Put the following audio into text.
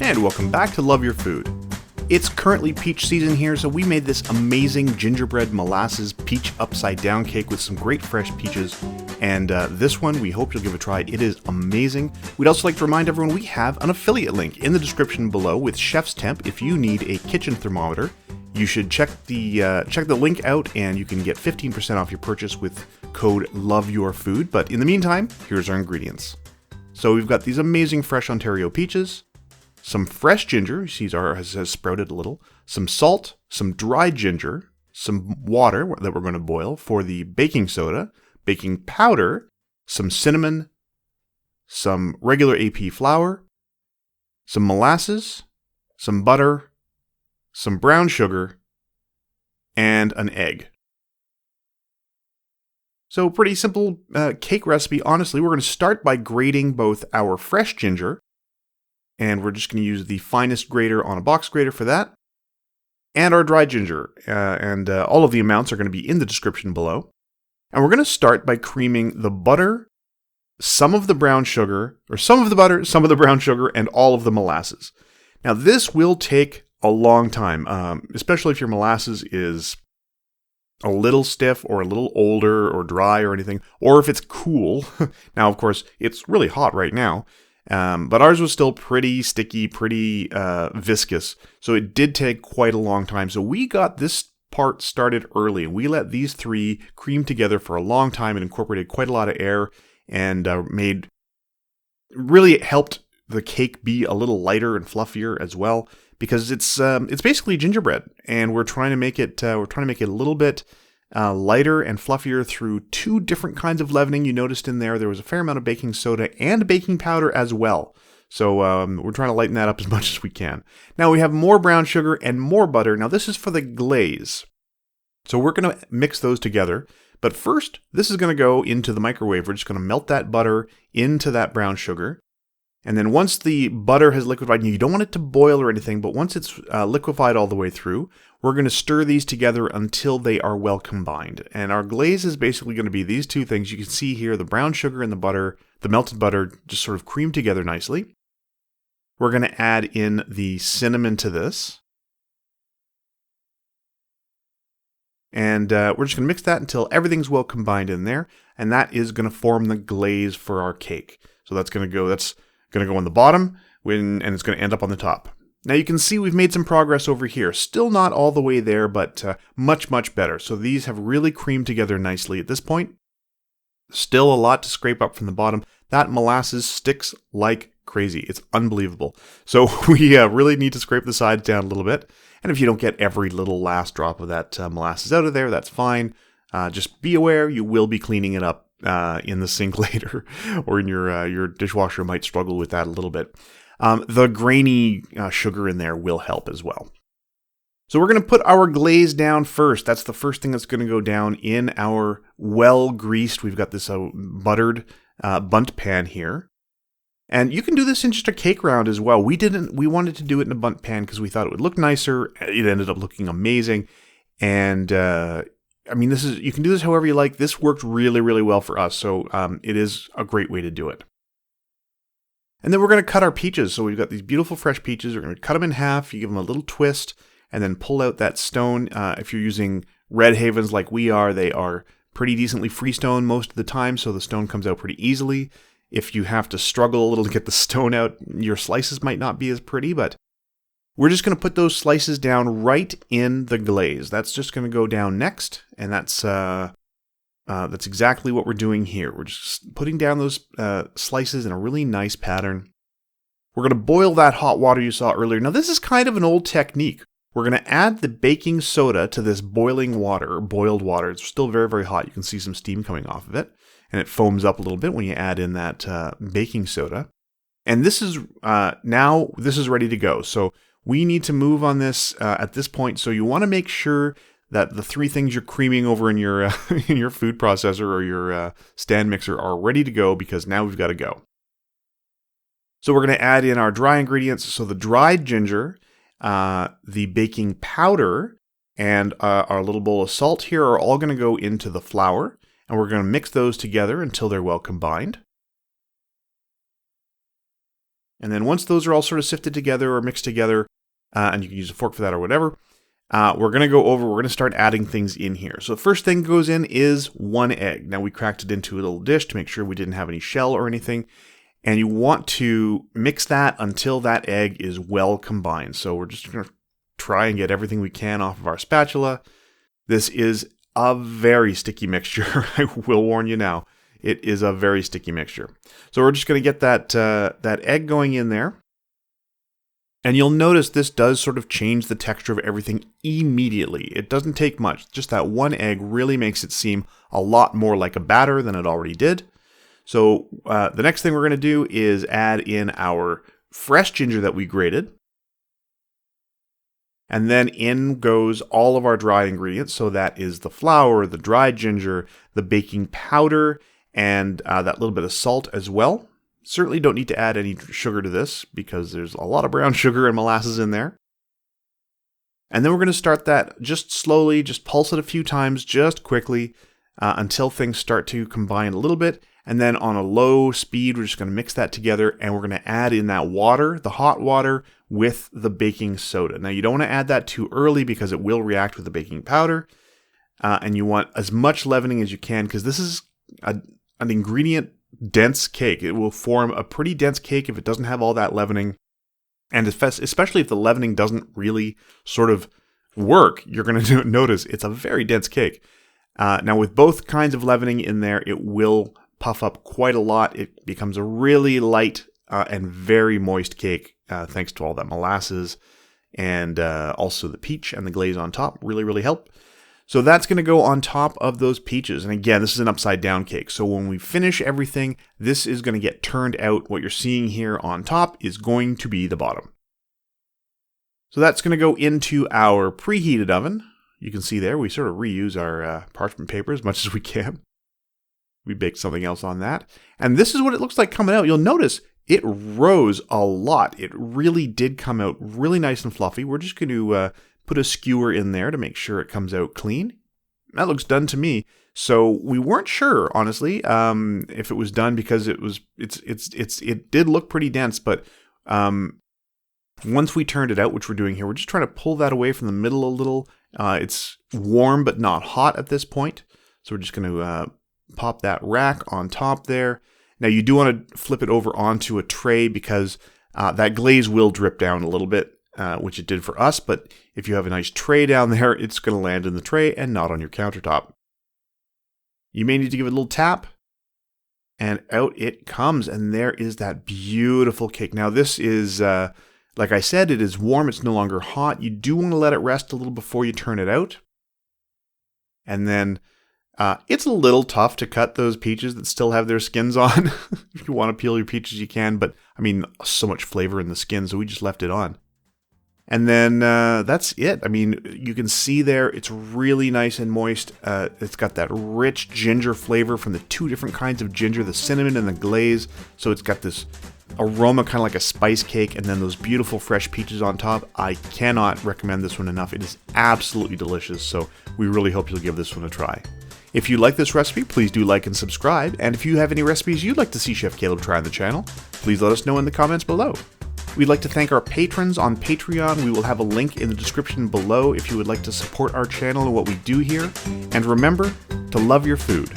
And welcome back to Love Your Food. It's currently peach season here, so we made this amazing gingerbread molasses peach upside down cake with some great fresh peaches. And this one, we hope you'll give a try. It is amazing. We'd also like to remind everyone we have an affiliate link in the description below with Chef's Temp. If you need a kitchen thermometer, you should check the link out, and you can get 15% off your purchase with code LOVEYOURFOOD. But in the meantime, here's our ingredients. So we've got these amazing fresh Ontario peaches, some fresh ginger, you see ours has sprouted a little, some salt, some dried ginger, some water that we're going to boil for the baking soda, baking powder, some cinnamon, some regular AP flour, some molasses, some butter, some brown sugar, and an egg. So pretty simple cake recipe. Honestly, we're going to start by grating both our fresh ginger, and we're just going to use the finest grater on a box grater for that, and our dried ginger. And all of the amounts are going to be in the description below. And we're going to start by creaming the butter, some of the brown sugar, or some of the butter, some of the brown sugar, and all of the molasses. Now this will take a long time, especially if your molasses is a little stiff or a little older or dry or anything, or if it's cool. Now, of course, it's really hot right now. But ours was still pretty sticky, pretty viscous, so it did take quite a long time. So we got this part started early. We let these three cream together for a long time and incorporated quite a lot of air, and really helped the cake be a little lighter and fluffier as well, because it's basically gingerbread, and we're trying to make it a little bit lighter and fluffier through two different kinds of leavening. You noticed in there was a fair amount of baking soda and baking powder as well. So we're trying to lighten that up as much as we can. Now we have more brown sugar and more butter. Now this is for the glaze. So we're going to mix those together. But first, this is going to go into the microwave. We're just going to melt that butter into that brown sugar. And then once the butter has liquefied, you don't want it to boil or anything, but once it's liquefied all the way through, we're going to stir these together until they are well combined. And our glaze is basically going to be these two things. You can see here the brown sugar and the butter, the melted butter, just sort of cream together nicely. We're going to add in the cinnamon to this. And we're just going to mix that until everything's well combined in there. And that is going to form the glaze for our cake. So that's going to go on the bottom, and it's going to end up on the top. Now you can see we've made some progress over here. Still not all the way there, but much, much better. So these have really creamed together nicely at this point. Still a lot to scrape up from the bottom. That molasses sticks like crazy. It's unbelievable. So we really need to scrape the sides down a little bit. And if you don't get every little last drop of that molasses out of there, that's fine. Just be aware you will be cleaning it up in the sink later, or in your dishwasher might struggle with that a little bit. The grainy sugar in there will help as well. So we're going to put our glaze down first. That's the first thing that's going to go down in our well-greased, we've got this buttered bundt pan here. And you can do this in just a cake round as well. We wanted to do it in a bundt pan because we thought it would look nicer. It ended up looking amazing. And you can do this however you like. This worked really, really well for us. So it is a great way to do it. And then we're going to cut our peaches. So we've got these beautiful fresh peaches. We're going to cut them in half. You give them a little twist and then pull out that stone. If you're using Red Havens like we are, they are pretty decently freestone most of the time. So the stone comes out pretty easily. If you have to struggle a little to get the stone out, your slices might not be as pretty, but we're just going to put those slices down right in the glaze. That's just going to go down next, and that's exactly what we're doing here. We're just putting down those slices in a really nice pattern. We're going to boil that hot water you saw earlier. Now, this is kind of an old technique. We're going to add the baking soda to this boiling water, or boiled water. It's still very, very hot. You can see some steam coming off of it, and it foams up a little bit when you add in that baking soda. And this is now ready to go. So we need to move on this at this point. So you want to make sure that the three things you're creaming over in your in your food processor or your stand mixer are ready to go, because now we've got to go. So we're going to add in our dry ingredients. So the dried ginger, the baking powder, and our little bowl of salt here are all going to go into the flour. And we're going to mix those together until they're well combined. And then once those are all sort of sifted together or mixed together, and you can use a fork for that or whatever, we're going to start adding things in here. So the first thing goes in is 1 egg. Now we cracked it into a little dish to make sure we didn't have any shell or anything. And you want to mix that until that egg is well combined. So we're just going to try and get everything we can off of our spatula. This is a very sticky mixture. I will warn you now. It is a very sticky mixture. So we're just going to get that egg going in there. And you'll notice this does sort of change the texture of everything immediately. It doesn't take much. Just that 1 egg really makes it seem a lot more like a batter than it already did. So the next thing we're going to do is add in our fresh ginger that we grated. And then in goes all of our dried ingredients. So that is the flour, the dried ginger, the baking powder, and that little bit of salt as well. Certainly don't need to add any sugar to this because there's a lot of brown sugar and molasses in there. And then we're going to start that just slowly, just pulse it a few times, just quickly, until things start to combine a little bit. And then on a low speed, we're just going to mix that together, and we're going to add in that water, the hot water, with the baking soda. Now, you don't want to add that too early because it will react with the baking powder. And you want as much leavening as you can because this is an ingredient dense cake. It will form a pretty dense cake if it doesn't have all that leavening. And especially if the leavening doesn't really sort of work, you're going to notice it's a very dense cake. Now, with both kinds of leavening in there, it will puff up quite a lot. It becomes a really light and very moist cake thanks to all that molasses and also the peach and the glaze on top really, really help. So that's going to go on top of those peaches. And again, this is an upside down cake. So when we finish everything, this is going to get turned out. What you're seeing here on top is going to be the bottom. So that's going to go into our preheated oven. You can see there, we sort of reuse our parchment paper as much as we can. We baked something else on that. And this is what it looks like coming out. You'll notice it rose a lot. It really did come out really nice and fluffy. We're just going to put a skewer in there to make sure it comes out clean. That looks done to me. So we weren't sure, honestly, if it was done because it did look pretty dense. But once we turned it out, which we're doing here, we're just trying to pull that away from the middle a little. It's warm but not hot at this point. So we're just going to pop that rack on top there. Now you do want to flip it over onto a tray because that glaze will drip down a little bit, which it did for us. But if you have a nice tray down there, it's going to land in the tray and not on your countertop. You may need to give it a little tap, and out it comes. And there is that beautiful cake. Now this is, like I said, it is warm. It's no longer hot. You do want to let it rest a little before you turn it out. And then it's a little tough to cut those peaches that still have their skins on. If you want to peel your peaches, you can. But, I mean, so much flavor in the skin, so we just left it on. And then that's it. I mean, you can see there, it's really nice and moist. It's got that rich ginger flavor from the two different kinds of ginger, the cinnamon and the glaze. So it's got this aroma kind of like a spice cake, and then those beautiful fresh peaches on top. I cannot recommend this one enough. It is absolutely delicious, so we really hope you'll give this one a try. If you like this recipe, please do like and subscribe, and if you have any recipes you'd like to see Chef Caleb try on the channel, please let us know in the comments below. We'd like to thank our patrons on Patreon. We will have a link in the description below if you would like to support our channel and what we do here. And remember to love your food.